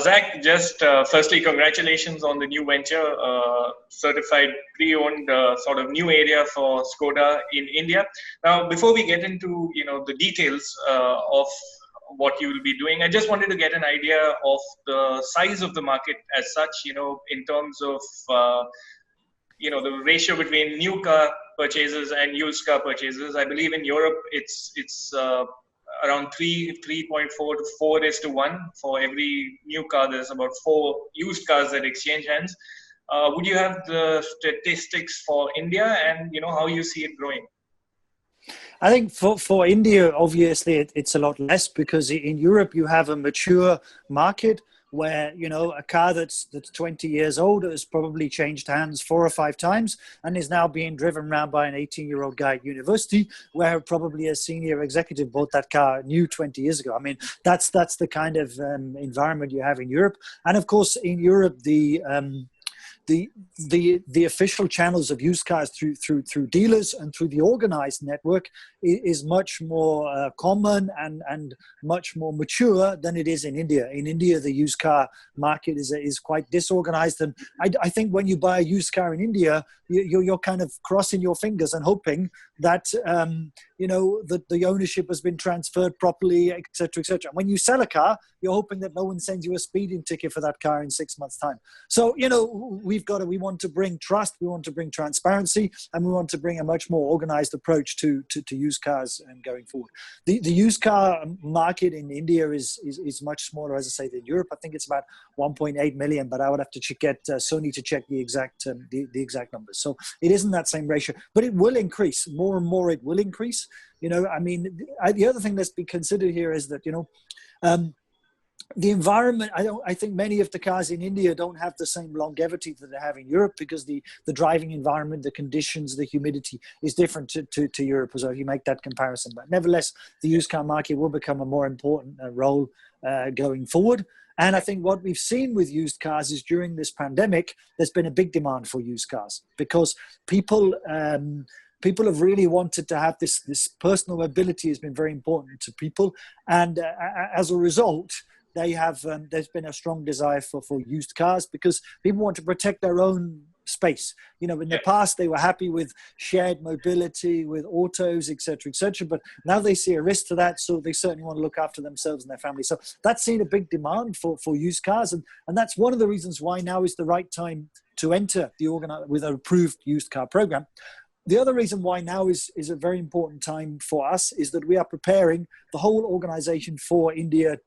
Zac, just firstly, congratulations on the new venture, certified pre-owned sort of new area for Skoda in India. Now, before we get into the details of what you will be doing, I just wanted to get an idea of the size of the market as such. In terms of the ratio between new car purchases and used car purchases. I believe in Europe it's around 3.4 to 4:1. For every new car, there's about 4 used cars that exchange hands. Would you have the statistics for India, and how you see it growing? I think for India, obviously, it's a lot less, because in Europe you have a mature market where, a car that's 20 years old has probably changed hands 4 or 5 times and is now being driven around by an 18-year-old guy at university, where probably a senior executive bought that car new 20 years ago. I mean, that's the kind of environment you have in Europe. And of course, in Europe, the official channels of used cars through dealers and through the organized network is much more common and much more mature than it is in India. In India, the used car market is quite disorganized, and I think when you buy a used car in India, you're kind of crossing your fingers and hoping that that the ownership has been transferred properly, etc., etc. When you sell a car, you're hoping that no one sends you a speeding ticket for that car in 6 months' time. So we want to bring trust, we want to bring transparency, and we want to bring a much more organized approach to used cars and going forward. The used car market in India is much smaller, as I say, than Europe. I think it's about 1.8 million, but I would have to get Sony to check the exact numbers. So it isn't that same ratio, but it will increase more and more. It will increase. The other thing that's been considered here is that the environment. I think many of the cars in India don't have the same longevity that they have in Europe, because the driving environment, the conditions, the humidity is different to Europe. So if you make that comparison, but nevertheless, the used car market will become a more important role going forward. And I think what we've seen with used cars is during this pandemic, there's been a big demand for used cars, because people have really wanted to have this personal mobility has been very important to people. And as a result, there's been a strong desire for used cars, because people want to protect their own space. In the past, they were happy with shared mobility, with autos, etc., etc. But now they see a risk to that, so they certainly want to look after themselves and their family. So that's seen a big demand for used cars, and that's one of the reasons why now is the right time to enter with an approved used car program. The other reason why now is a very important time for us is that we are preparing the whole organization for India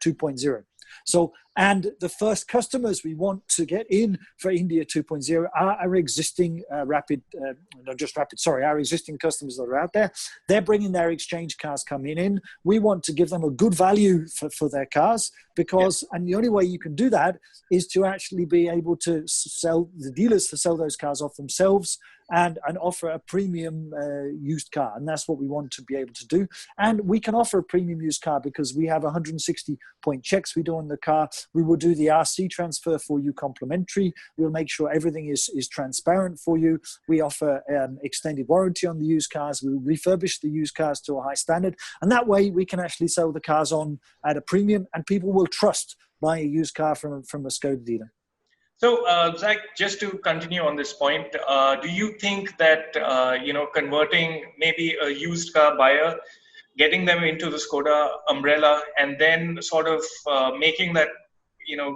2.0. So, and the first customers we want to get in for India 2.0 are our existing our existing customers that are out there. They're bringing their exchange cars coming in. We want to give them a good value for their cars, because, and the only way you can do that is to actually be able to sell those cars off themselves and offer a premium used car. And that's what we want to be able to do. And we can offer a premium used car because we have 160-point checks we do on the car. We will do the RC transfer for you complimentary. We'll make sure everything is transparent for you. We offer extended warranty on the used cars. We refurbish the used cars to a high standard. And that way we can actually sell the cars on at a premium, and people will trust buying a used car from a Skoda dealer. So, Zac, just to continue on this point, do you think that, converting maybe a used car buyer, getting them into the Skoda umbrella, and then sort of making that,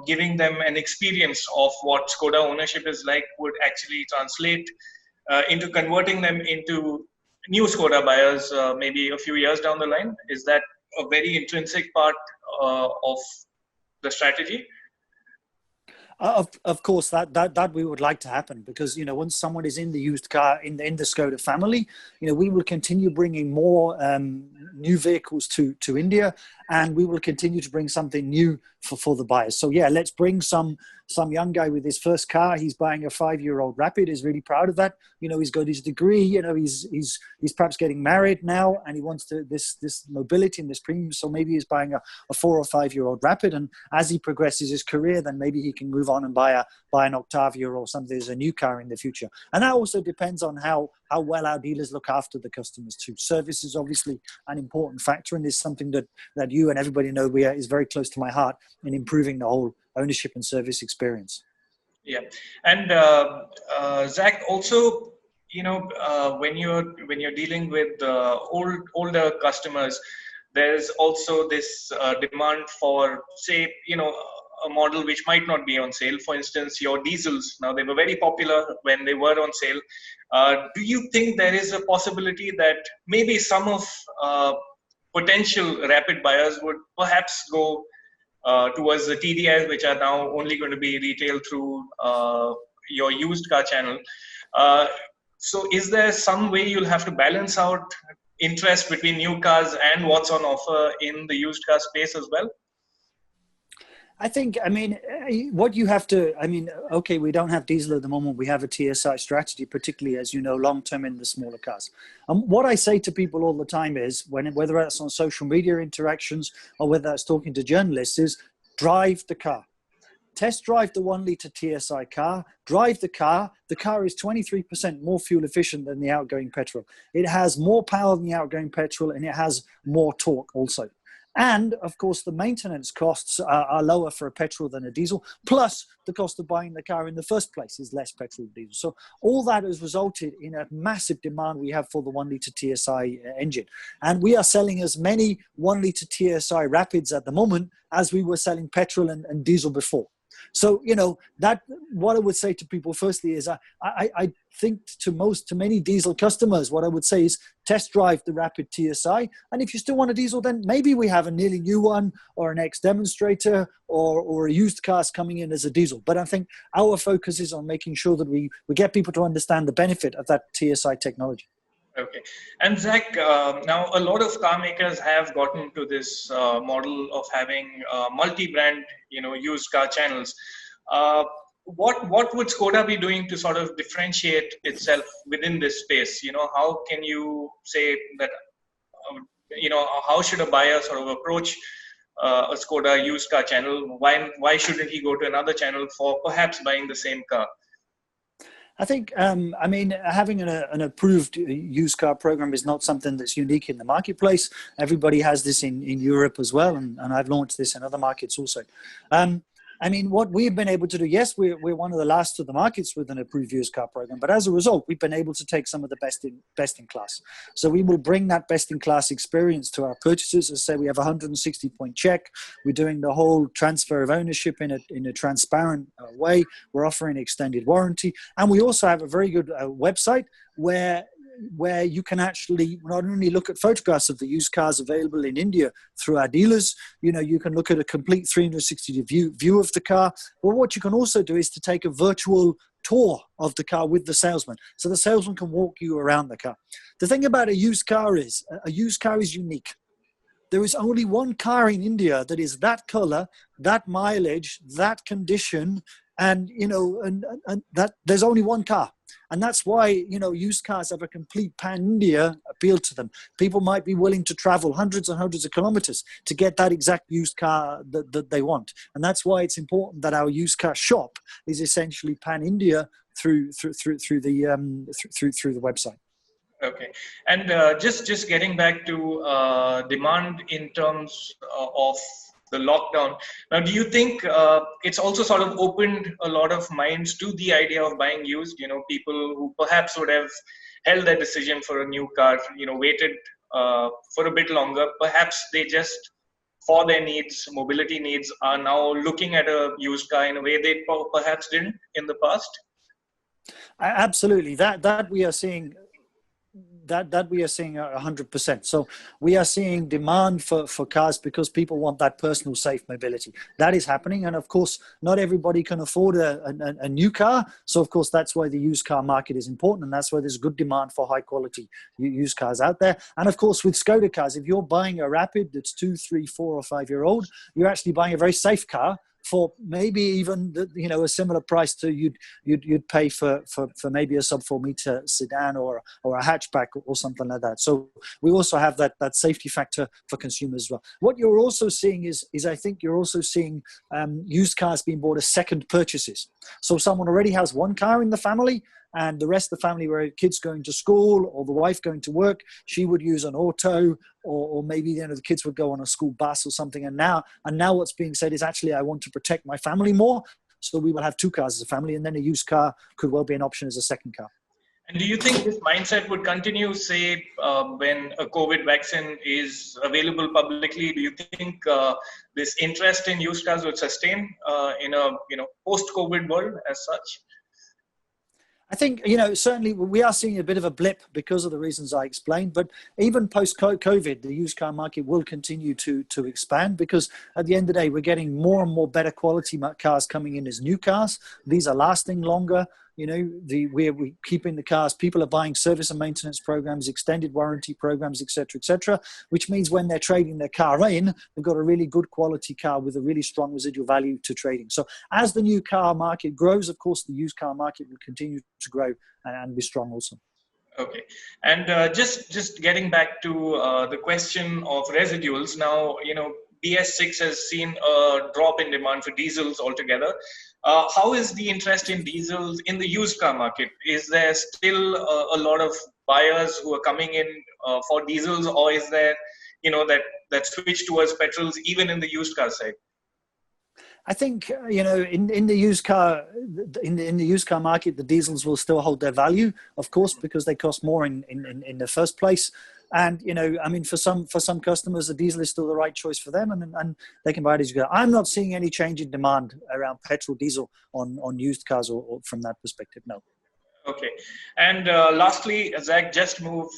giving them an experience of what Skoda ownership is like, would actually translate into converting them into new Skoda buyers maybe a few years down the line? Is that a very intrinsic part of the strategy? Of course, that we would like to happen, because once someone is in the used car in the Skoda family, we will continue bringing more new vehicles to India, and we will continue to bring something new for the buyers. So yeah, let's bring some some young guy with his first car, he's buying a 5-year-old Rapid, is really proud of that. He's got his degree, he's perhaps getting married now, and he wants this mobility and this premium. So maybe he's buying a 4 or 5-year-old Rapid. And as he progresses his career, then maybe he can move on and buy an Octavia or something as a new car in the future. And that also depends on how well our dealers look after the customers too. Service is obviously an important factor, and is something that you and everybody know is very close to my heart in improving the whole ownership and service experience. Yeah, and Zac, also, when you're dealing with older customers, there's also this demand for, say, a model which might not be on sale. For instance, your diesels. Now, they were very popular when they were on sale. Do you think there is a possibility that maybe some of potential Rapid buyers would perhaps go towards the TDIs, which are now only going to be retailed through your used car channel? So is there some way you'll have to balance out interest between new cars and what's on offer in the used car space as well? I think, what you have to, okay, we don't have diesel at the moment. We have a TSI strategy, particularly, as you know, long-term in the smaller cars. What I say to people all the time is, whether that's on social media interactions or whether that's talking to journalists, is drive the car. Test drive the 1-litre TSI car, drive the car. The car is 23% more fuel efficient than the outgoing petrol. It has more power than the outgoing petrol, and it has more torque also. And, of course, the maintenance costs are lower for a petrol than a diesel, plus the cost of buying the car in the first place is less petrol than diesel. So all that has resulted in a massive demand we have for the 1-litre TSI engine. And we are selling as many 1-litre TSI Rapids at the moment as we were selling petrol and diesel before. So, that what I would say to people firstly is I think to many diesel customers, what I would say is test drive the Rapid TSI. And if you still want a diesel, then maybe we have a nearly new one or an ex-demonstrator or a used cars coming in as a diesel. But I think our focus is on making sure that we get people to understand the benefit of that TSI technology. Okay. And Zac, now a lot of car makers have gotten to this model of having multi-brand, used car channels. What would Skoda be doing to sort of differentiate itself within this space? How can you say that, how should a buyer sort of approach a Skoda used car channel? Why shouldn't he go to another channel for perhaps buying the same car? I think, having an approved used car program is not something that's unique in the marketplace. Everybody has this in Europe as well, and I've launched this in other markets also. What we've been able to do, yes, we're one of the last of the markets with an approved used car program, but as a result, we've been able to take some of the best in class. So we will bring that best in class experience to our purchasers. As I say, we have a 160-point check. We're doing the whole transfer of ownership in a transparent way. We're offering extended warranty, and we also have a very good website where you can actually not only look at photographs of the used cars available in India through our dealers, you can look at a complete 360 view of the car. But what you can also do is to take a virtual tour of the car with the salesman. So the salesman can walk you around the car. The thing about a used car is unique. There is only one car in India that is that color, that mileage, that condition, and that there's only one car. And that's why, used cars have a complete pan-India appeal to them. People might be willing to travel hundreds and hundreds of kilometers to get that exact used car that they want. And that's why it's important that our used car shop is essentially pan-India through the website. Okay. And just getting back to demand in terms of the lockdown. Now, do you think it's also sort of opened a lot of minds to the idea of buying used? People who perhaps would have held their decision for a new car, waited for a bit longer. Perhaps they just, for their needs, mobility needs, are now looking at a used car in a way they perhaps didn't in the past? Absolutely. That we are seeing. That we are seeing 100%. So we are seeing demand for cars because people want that personal safe mobility. That is happening. And of course, not everybody can afford a new car. So of course, that's why the used car market is important. And that's why there's good demand for high quality used cars out there. And of course, with Skoda cars, if you're buying a Rapid that's 2, 3, 4 or 5 year old, you're actually buying a very safe car. for maybe even a similar price to you'd pay for maybe a sub 4 meter sedan or a hatchback or something like that. So we also have that safety factor for consumers as well. What you're also seeing is I think you're also seeing used cars being bought as second purchases. So someone already has one car in the family, and the rest of the family, where kids going to school or the wife going to work, she would use an auto, or maybe the kids would go on a school bus or something. And now what's being said is, actually, I want to protect my family more, so we will have two cars as a family, and then a used car could well be an option as a second car. And do you think this mindset would continue, say, when a COVID vaccine is available publicly? Do you think this interest in used cars will sustain in a post-COVID world as such? I think, certainly we are seeing a bit of a blip because of the reasons I explained, but even post-COVID, the used car market will continue to expand, because at the end of the day, we're getting more and more better quality cars coming in as new cars. These are lasting longer. We're keeping the cars. People are buying service and maintenance programs, extended warranty programs, etc., which means when they're trading their car in, they've got a really good quality car with a really strong residual value to trading. So as the new car market grows, of course, the used car market will continue to grow and be strong also. Okay. And just getting back to the question of residuals, now, BS6 has seen a drop in demand for diesels altogether. How is the interest in diesels in the used car market? Is there still a lot of buyers who are coming in for diesels, or is there, that switch towards petrols even in the used car side? I think in the used car market, the diesels will still hold their value, of course, because they cost more in the first place. And for some customers, the diesel is still the right choice for them, and they can buy it as you go. I'm not seeing any change in demand around petrol, diesel on used cars or from that perspective. No. Okay. And lastly, Zac, just move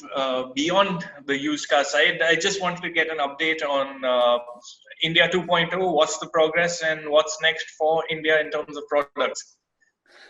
beyond the used car side. I just wanted to get an update on India 2.0. What's the progress and what's next for India in terms of products?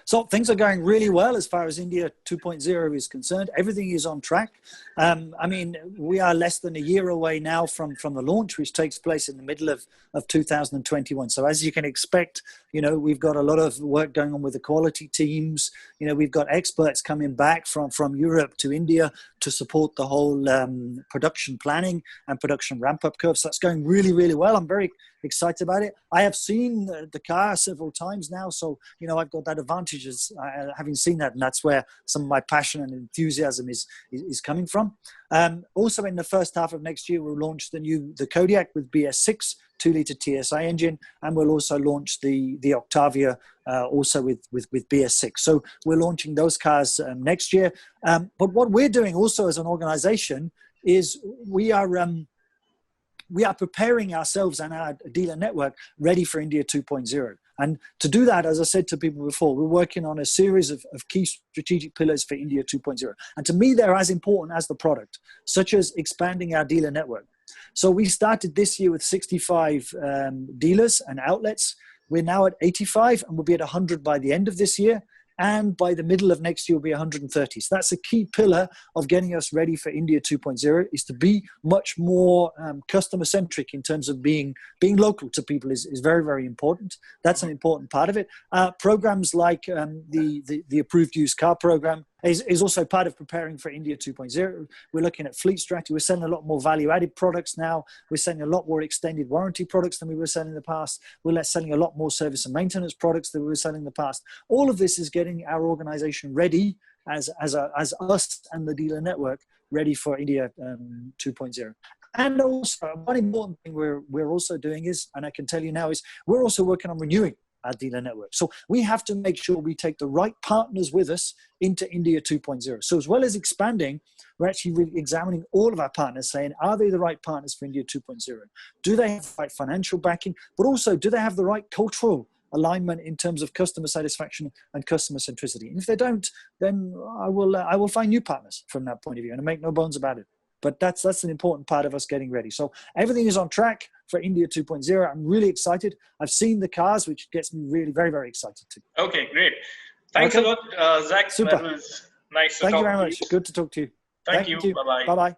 So things are going really well as far as India 2.0 is concerned. Everything is on track. We are less than a year away now from the launch, which takes place in the middle of 2021. So as you can expect, we've got a lot of work going on with the quality teams. We've got experts coming back from Europe to India to support the whole production planning and production ramp-up curve. So that's going really, really well. I'm very excited about it. I have seen the car several times now, so I've got that advantage as having seen that, and that's where some of my passion and enthusiasm is coming from. Also, in the first half of next year, we'll launch the Kodiaq with BS6 2-litre TSI engine, and we'll also launch the Octavia also with BS6. So we're launching those cars next year. But what we're doing also as an organization is we are preparing ourselves and our dealer network ready for India 2.0. And to do that, as I said to people before, we're working on a series of key strategic pillars for India 2.0. And to me, they're as important as the product, such as expanding our dealer network. So we started this year with 65 dealers and outlets. We're now at 85, and we'll be at 100 by the end of this year. And by the middle of next year, we'll be 130. So that's a key pillar of getting us ready for India 2.0, is to be much more customer-centric in terms of being local to people is very, very important. That's an important part of it. Programs like the approved used car program is also part of preparing for India 2.0. We're looking at fleet strategy. We're selling a lot more value-added products now. We're selling a lot more extended warranty products than we were selling in the past. We're selling a lot more service and maintenance products than we were selling in the past. All of this is getting our organization ready as us and the dealer network ready for India 2.0. And also, one important thing we're also doing is, and I can tell you now, is we're also working on renewing our dealer network. So we have to make sure we take the right partners with us into India 2.0. So as well as expanding, we're actually really examining all of our partners, saying, are they the right partners for India 2.0? Do they have the right financial backing? But also, do they have the right cultural alignment in terms of customer satisfaction and customer centricity? And if they don't, then I will find new partners from that point of view, and I make no bones about it. But that's an important part of us getting ready. So everything is on track for India 2.0. I'm really excited. I've seen the cars, which gets me really very, very excited too. Okay, great. Thanks a lot, Zac. Super. That was nice to talk to you. Thank you very much. Good to talk to you. Thank you. Bye-bye. Bye-bye.